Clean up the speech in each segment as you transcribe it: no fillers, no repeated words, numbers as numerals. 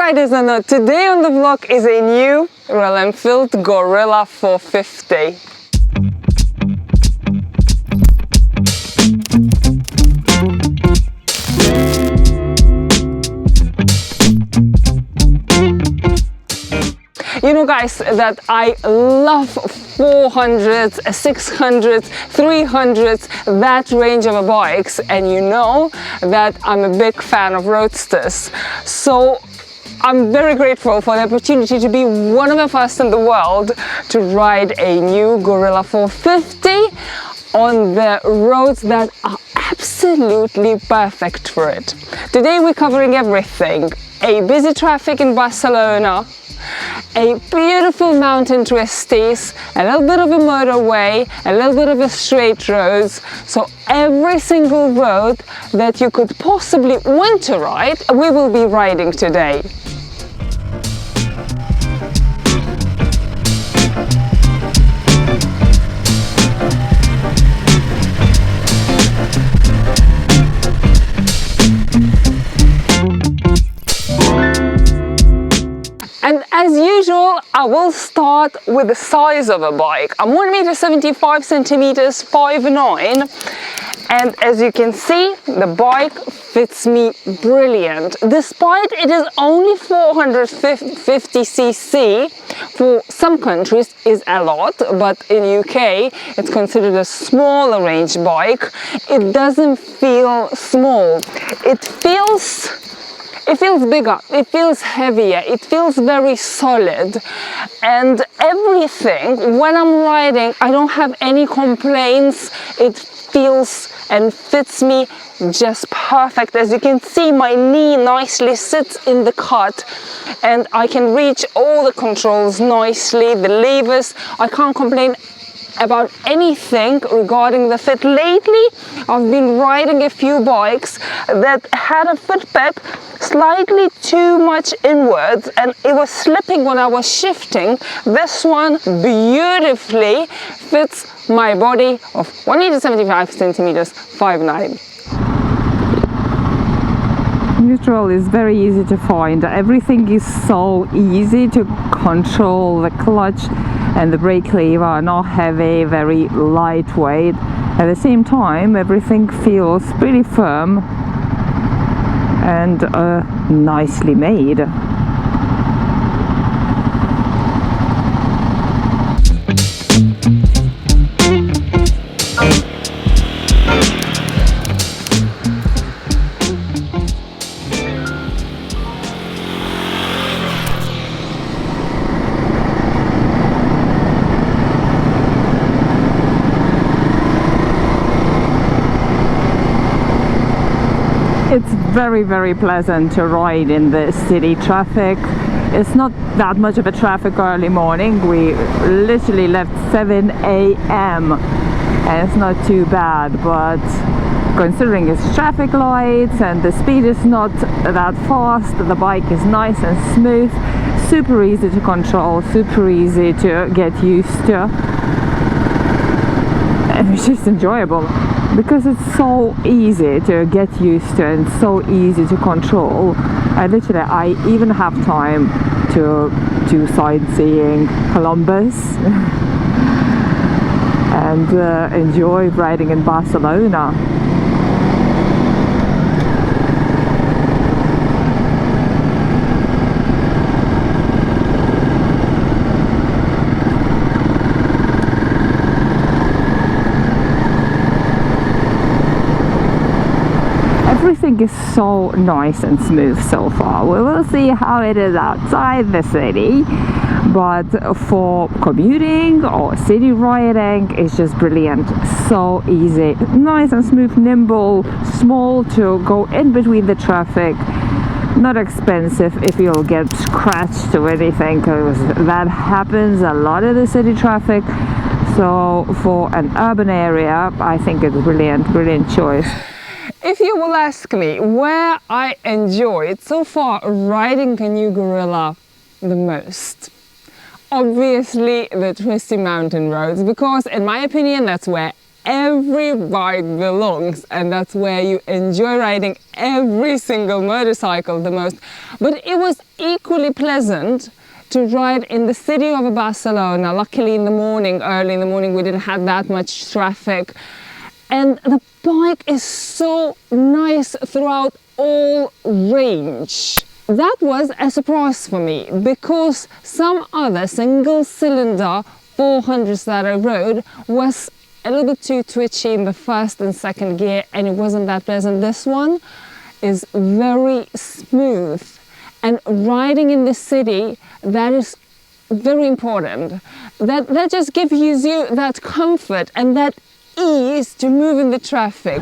riders or not, today on the vlog is a new Royal Enfield Guerrilla 450. You know guys that I love 400s, 600s, 300s, that range of bikes, and you know that I'm a big fan of Roadsters. So I'm very grateful for the opportunity to be one of the first in the world to ride a new Guerrilla 450 on the roads that are absolutely perfect for it. Today we're covering everything. A busy traffic in Barcelona, a beautiful mountain twisties, a little bit of a motorway, a little bit of a straight roads. So every single road that you could possibly want to ride, we will be riding today. And as usual, I will start with the size of a bike. I'm 1 centimeters, 5'9", and as you can see, the bike fits me brilliant. Despite it is only 450cc, for some countries is a lot, but in UK it's considered a smaller range bike. It doesn't feel small. It feels bigger, it feels heavier, it feels very solid, and everything when I'm riding I don't have any complaints. It feels and fits me just perfect. As you can see, my knee nicely sits in the cut and I can reach all the controls nicely, the levers. I can't complain about anything regarding the fit. Lately I've been riding a few bikes that had a foot peg slightly too much inwards and it was slipping when I was shifting. This one beautifully fits my body of 1 centimeters, 5'9". Neutral is very easy to find. Everything is so easy to control. The clutch and the brake lever are not heavy, very lightweight. At the same time, everything feels pretty firm and nicely made. It's very pleasant to ride in the city traffic. It's not that much of a traffic early morning. We literally left 7 a.m. and it's not too bad, but considering it's traffic lights and the speed is not that fast, the bike is nice and smooth, super easy to control, super easy to get used to, and it's just enjoyable. Because it's so easy to get used to and so easy to control, I even have time to do sightseeing Columbus and enjoy riding in Barcelona. Everything is so nice and smooth so far. We will see how it is outside the city, but for commuting or city riding, it's just brilliant. So easy, nice and smooth, nimble, small to go in between the traffic. Not expensive if you'll get scratched or anything, because that happens a lot in the city traffic. So for an urban area, I think it's brilliant choice. If you will ask me where I enjoyed so far riding a new Guerrilla the most, obviously the twisty mountain roads, because in my opinion that's where every bike belongs, and that's where you enjoy riding every single motorcycle the most. But it was equally pleasant to ride in the city of Barcelona. Luckily in the morning, early in the morning, we didn't have that much traffic. And the bike is so nice throughout all range. That was a surprise for me, because some other single cylinder 400s that I rode was a little bit too twitchy in the first and second gear, and it wasn't that pleasant. This one is very smooth, and riding in the city, that is very important. That just gives you that comfort and that ease to move in the traffic.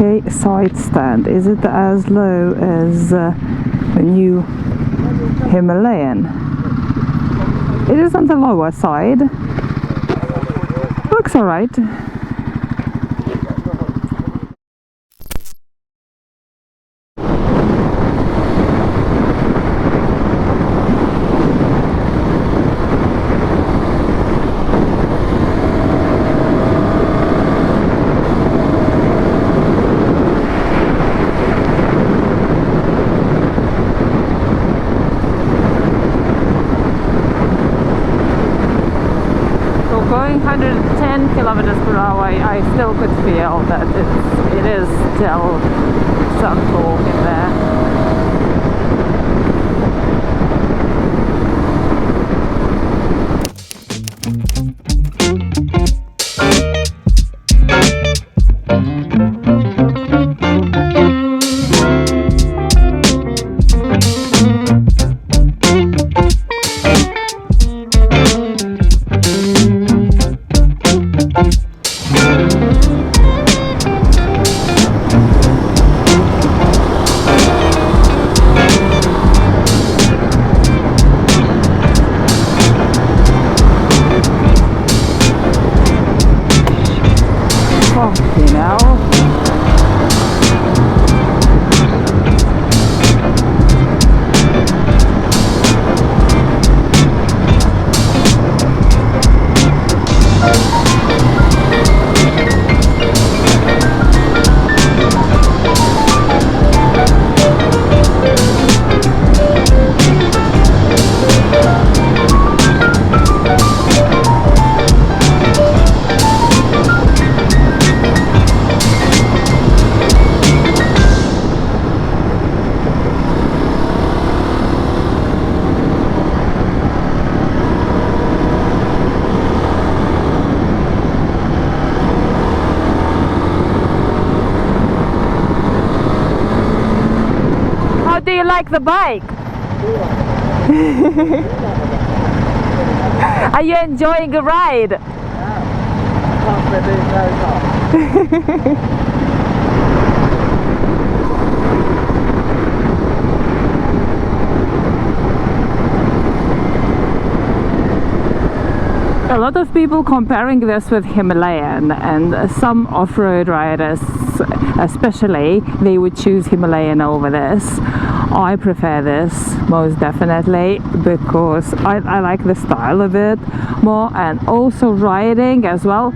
Okay, side stand. Is it as low as the new Himalayan? It is on the lower side. Looks alright. Going 110 kilometers per hour, I still could feel that it is still some torque in there. Do you like the bike? Are you enjoying the ride? A lot of people comparing this with Himalayan, and some off-road riders especially, they would choose Himalayan over this. I prefer this most definitely because I like the style of it more, and also riding as well.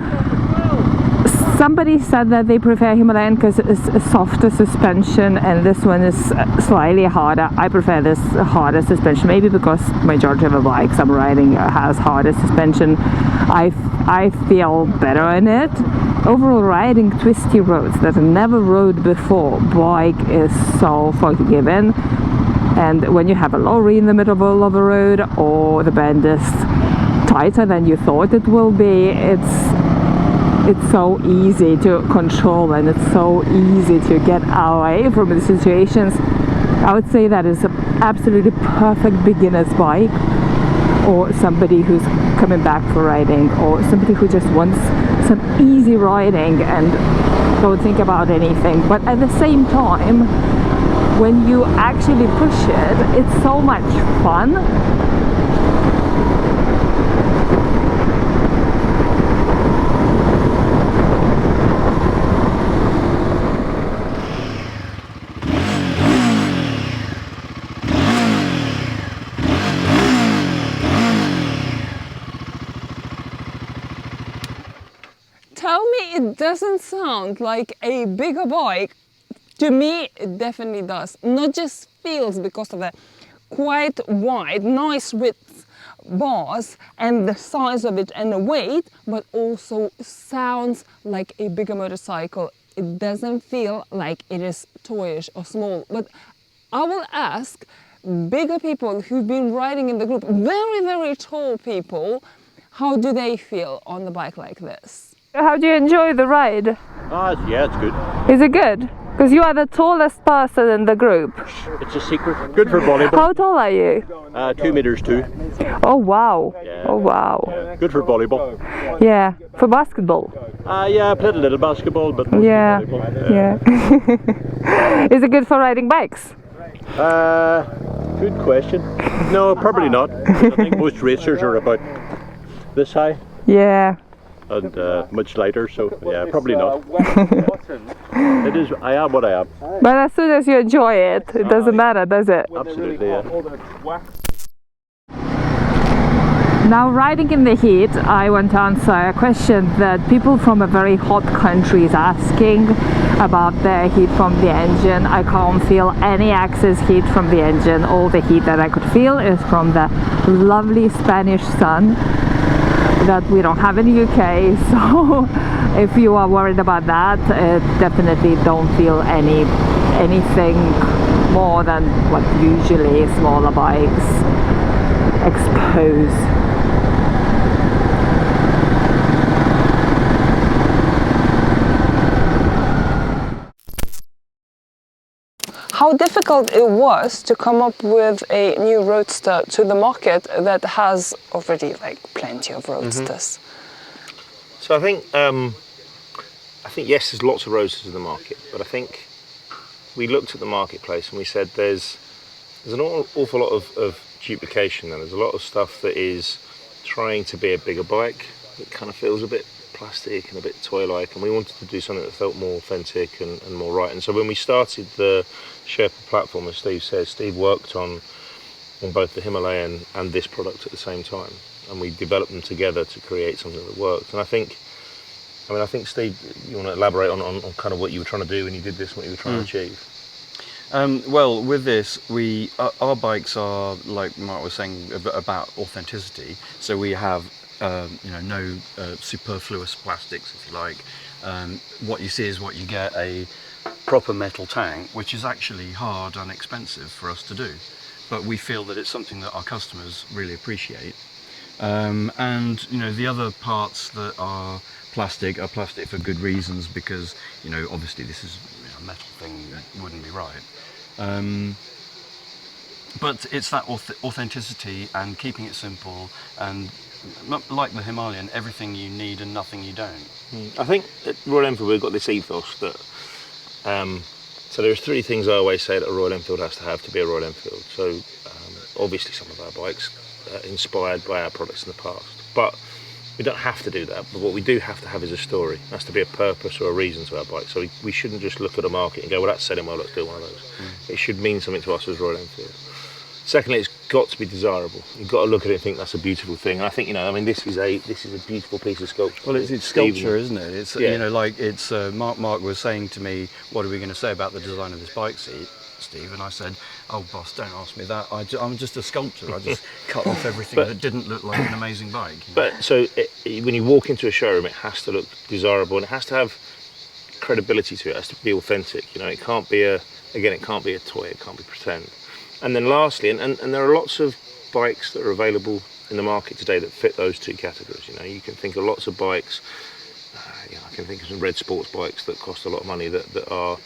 Somebody said that they prefer Himalayan because it's a softer suspension, and this one is slightly harder. I prefer this harder suspension, maybe because majority of the bikes I'm riding has harder suspension. I feel better in it. Overall, riding twisty roads that I never rode before, bike is so forgiving. And when you have a lorry in the middle of a road, or the bend is tighter than you thought it will be, it's so easy to control, and it's so easy to get away from the situations. I would say that is an absolutely perfect beginner's bike, or somebody who's coming back for riding, or somebody who just wants some easy riding and don't think about anything. But at the same time, when you actually push it, it's so much fun. Tell me it doesn't sound like a bigger bike. To me, it definitely does. Not just feels because of the quite wide, nice width bars and the size of it and the weight, but also sounds like a bigger motorcycle. It doesn't feel like it is toyish or small. But I will ask bigger people who've been riding in the group, very, very tall people, how do they feel on the bike like this? How do you enjoy the ride? Yeah, it's good. Is it good? Because you are the tallest person in the group. It's a secret. Good for volleyball. How tall are you? 2 meters too. Oh wow. Yeah. Oh wow. Yeah. Good for volleyball. Yeah. For basketball. Yeah, I played a little basketball, but mostly Yeah. volleyball. Yeah. Is it good for riding bikes? Good question. No, probably not. I think most racers are about this high Yeah. and much lighter, so yeah, probably not. It is. I am what I am. But as soon as you enjoy it, it doesn't matter, does it? Absolutely. Yeah. Now, riding in the heat, I want to answer a question that people from a very hot country is asking about the heat from the engine. I can't feel any excess heat from the engine. All the heat that I could feel is from the lovely Spanish sun that we don't have in the UK. So if you are worried about that, definitely don't feel anything more than what usually smaller bikes expose. How difficult it was to come up with a new Roadster to the market that has already like plenty of Roadsters. So I think yes, there's lots of Roadsters in the market, but I think we looked at the marketplace and we said there's an awful lot of duplication, and there's a lot of stuff that is trying to be a bigger bike that kind of feels a bit plastic and a bit toy-like, and we wanted to do something that felt more authentic and more right. And so when we started the Sherpa platform, as Steve says, Steve worked on both the Himalayan and this product at the same time, and we developed them together to create something that worked. And I think Steve, you want to elaborate on kind of what you were trying to do when you did this and what you were trying to achieve? Well, with this, our bikes are, like Mark was saying, about authenticity. So we have no superfluous plastics, if you like. What you see is what you get, a proper metal tank, which is actually hard and expensive for us to do. But we feel that it's something that our customers really appreciate. And the other parts that are plastic for good reasons, because obviously this is a metal thing that wouldn't be right. But it's that authenticity and keeping it simple, and like the Himalayan, everything you need and nothing you don't. I think at Royal Enfield we've got this ethos that so there's 3 things I always say that a Royal Enfield has to have to be a Royal Enfield. So obviously some of our bikes are inspired by our products in the past, but we don't have to do that. But what we do have to have is a story. It has to be a purpose or a reason to our bike. So we shouldn't just look at a market and go, well, that's selling well, let's do one of those. It should mean something to us as Royal Enfield. Secondly, it's got to be desirable. You've got to look at it and think that's a beautiful thing. And I think this is a beautiful piece of sculpture. Well, it's sculpture, isn't it? It's Mark was saying to me, what are we going to say about the design of this bike seat, Steve? And I said, oh boss, don't ask me that. I'm just a sculptor. I just cut off everything that didn't look like an amazing bike. But so when you walk into a showroom, it has to look desirable and it has to have credibility to it. It has to be authentic. It can't be it can't be a toy. It can't be pretend. And then lastly, and there are lots of bikes that are available in the market today that fit those 2 categories. You can think of lots of bikes. I can think of some red sports bikes that cost a lot of money that are,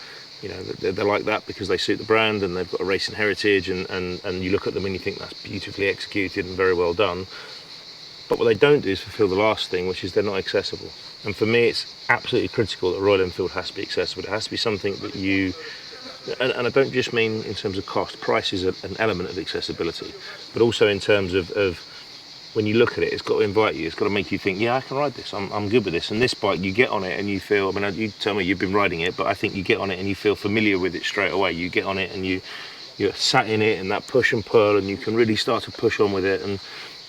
they're like that because they suit the brand and they've got a racing heritage, and you look at them and you think that's beautifully executed and very well done. But what they don't do is fulfill the last thing, which is they're not accessible. And for me, it's absolutely critical that Royal Enfield has to be accessible. It has to be something that you and I don't just mean in terms of cost. Price is an element of accessibility, but also in terms of when you look at it, it's got to invite you. It's got to make you think, yeah, I can ride this. I'm good with this. And this bike, you get on it and you feel. I mean, you tell me you've been riding it, but I think you get on it and you feel familiar with it straight away. You get on it and you're sat in it and that push and pull, and you can really start to push on with it, and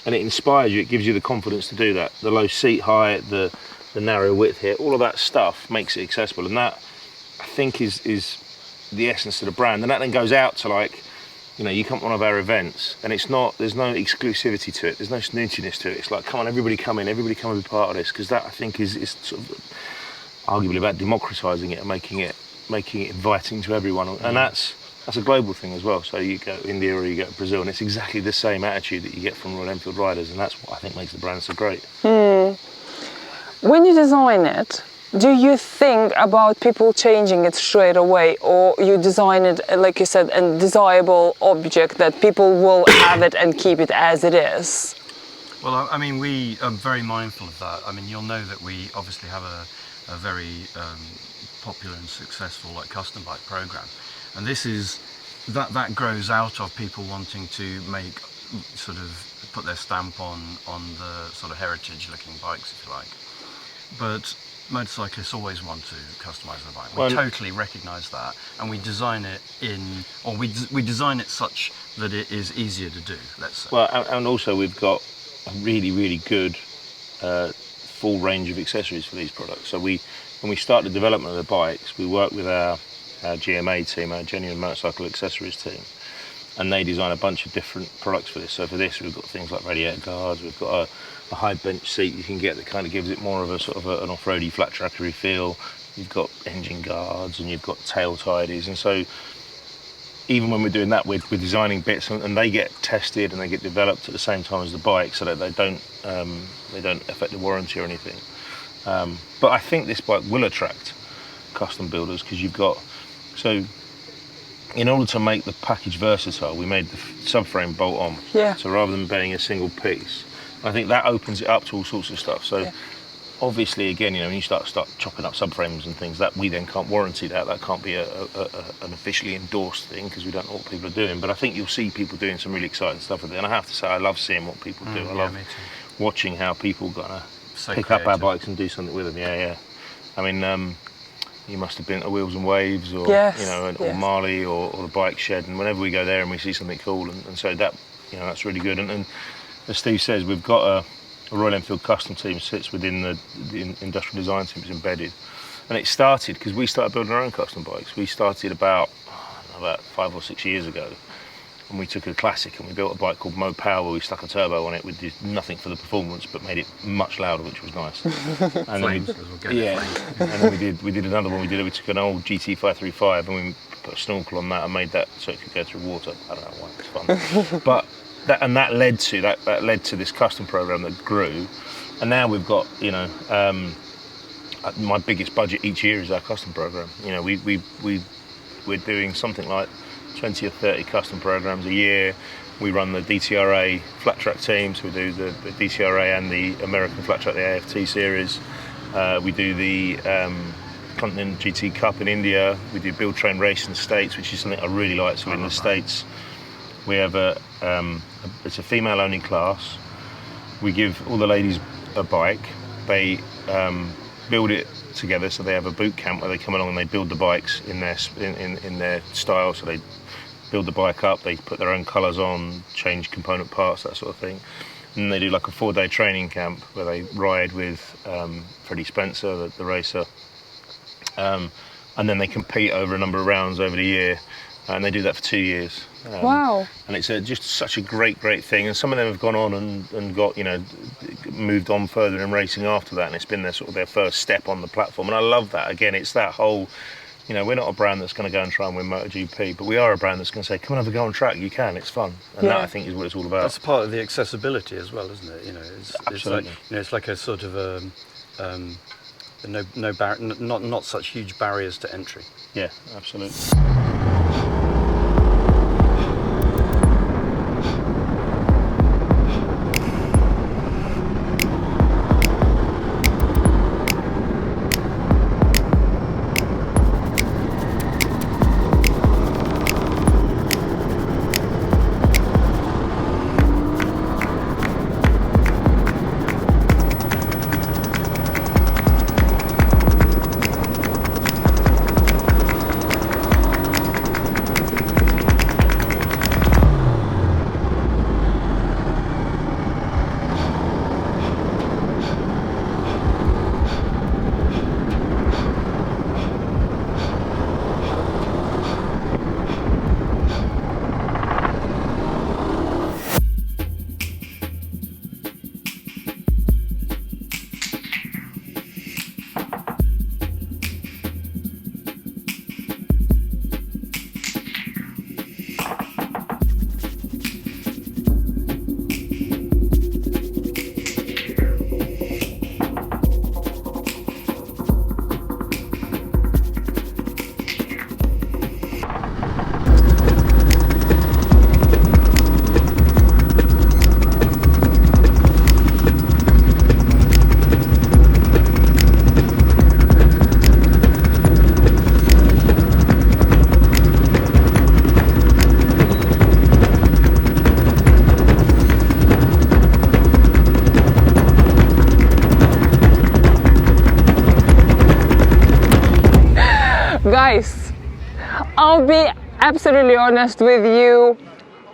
it inspires you. It gives you the confidence to do that. The low seat height, the narrow width here, all of that stuff makes it accessible, and that I think is the essence of the brand. And that then goes out to, like, you know, you come to one of our events and there's no exclusivity to it, there's no snootiness to it. It's like, come on, everybody come in, everybody come and be part of this, because that I think is sort of arguably about democratizing it and making it inviting to everyone. And that's a global thing as well. So you go to India or you go to Brazil, and it's exactly the same attitude that you get from Royal Enfield riders, and that's what I think makes the brand so great. When you design it, do you think about people changing it straight away, or you design it, like you said, a desirable object that people will have it and keep it as it is? Well, I mean, we are very mindful of that. I mean, you'll know that we obviously have a very popular and successful custom bike program, and this is that grows out of people wanting to make put their stamp on the sort of heritage looking bikes, if you like. But motorcyclists always want to customise their bike. We totally recognise that, and we design it we design it such that it is easier to do, let's say. Well, and also we've got a really, really good full range of accessories for these products. So when we start the development of the bikes, we work with our GMA team, our Genuine Motorcycle Accessories team, and they design a bunch of different products for this. So for this, we've got things like radiator guards, we've got a high bench seat you can get that kind of gives it more of a sort of an off-roady, flat trackery feel. You've got engine guards and you've got tail tidies, and so even when we're doing that, we're designing bits, and they get tested and they get developed at the same time as the bike, so that they don't affect the warranty or anything. But I think this bike will attract custom builders, because you've got, so in order to make the package versatile, we made the subframe bolt on. Yeah. So rather than being a single piece, I think that opens it up to all sorts of stuff. So obviously, again, you know, when you start chopping up subframes and things, that we then can't warranty that. That can't be an officially endorsed thing, because we don't know what people are doing. But I think you'll see people doing some really exciting stuff with it. And I have to say, I love seeing what people do. I love watching how people pick up our bikes and do something with them. Yeah. I mean, you must have been at Wheels and Waves, or or Marley, or the Bike Shed, and whenever we go there and we see something cool, and so that, you know, that's really good. And as Steve says, we've got a Royal Enfield custom team sits within the industrial design team. It's embedded, and it started because we started building our own custom bikes. We started about 5 or 6 years ago, and we took a classic and we built a bike called Mo Power, where we stuck a turbo on it. We did nothing for the performance, but made it much louder, which was nice. And then we did another one. We took an old GT 535 and we put a snorkel on that and made that so it could go through water. I don't know why, it's fun. But that led to this custom program that grew, and now we've got, you know, my biggest budget each year is our custom program. You know, we're doing something like 20 or 30 custom programs a year. We run the DTRA flat track team, so we do the DTRA and the American flat track, the AFT series. We do the Continental GT Cup in India. We do build train race in the States, which is something I really like. So in the States, we have it's a female only class. We give all the ladies a bike. They build it together, so they have a boot camp where they come along and they build the bikes in their style. So they build the bike up, they put their own colours on, change component parts, that sort of thing. And they do like a 4-day training camp where they ride with Freddie Spencer, the racer, and then they compete over a number of rounds over the year, and they do that for 2 years. Wow. And it's just such a great thing, and some of them have gone on and got, you know, moved on further in racing after that, and it's been their first step on the platform. And I love that. Again, it's that whole, you know, we're not a brand that's going to go and try and win MotoGP, but we are a brand that's going to say, come and have a go on track, you can, it's fun. And that, I think, is what it's all about. That's part of the accessibility as well, isn't it? You know, Absolutely. It's like a sort of not such huge barriers to entry. Yeah, absolutely. Guys, I'll be absolutely honest with you.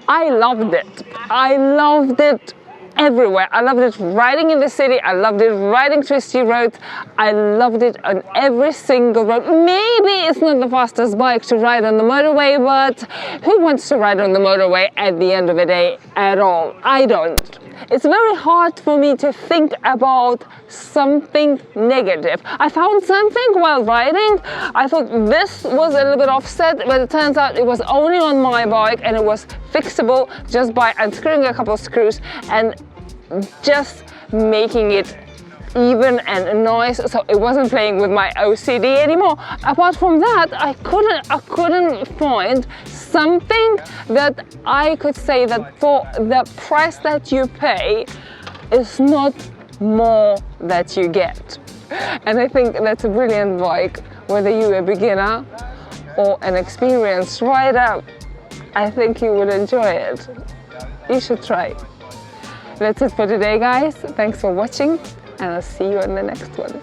I loved it. I loved it everywhere. I loved it riding in the city. I loved it riding twisty roads. I loved it on every single road. Maybe it's not the fastest bike to ride on the motorway, but who wants to ride on the motorway at the end of the day at all? I don't. It's very hard for me to think about something negative. I found something while riding. I thought this was a little bit offset, but it turns out it was only on my bike and it was fixable just by unscrewing a couple of screws and just making it even and nice, so it wasn't playing with my OCD anymore. Apart from that, I couldn't find something that I could say that for the price that you pay is not more that you get. And I think that's a brilliant bike, whether you're a beginner or an experienced rider. I think you would enjoy it. You should try. That's it for today, guys. Thanks for watching, and I'll see you in the next one.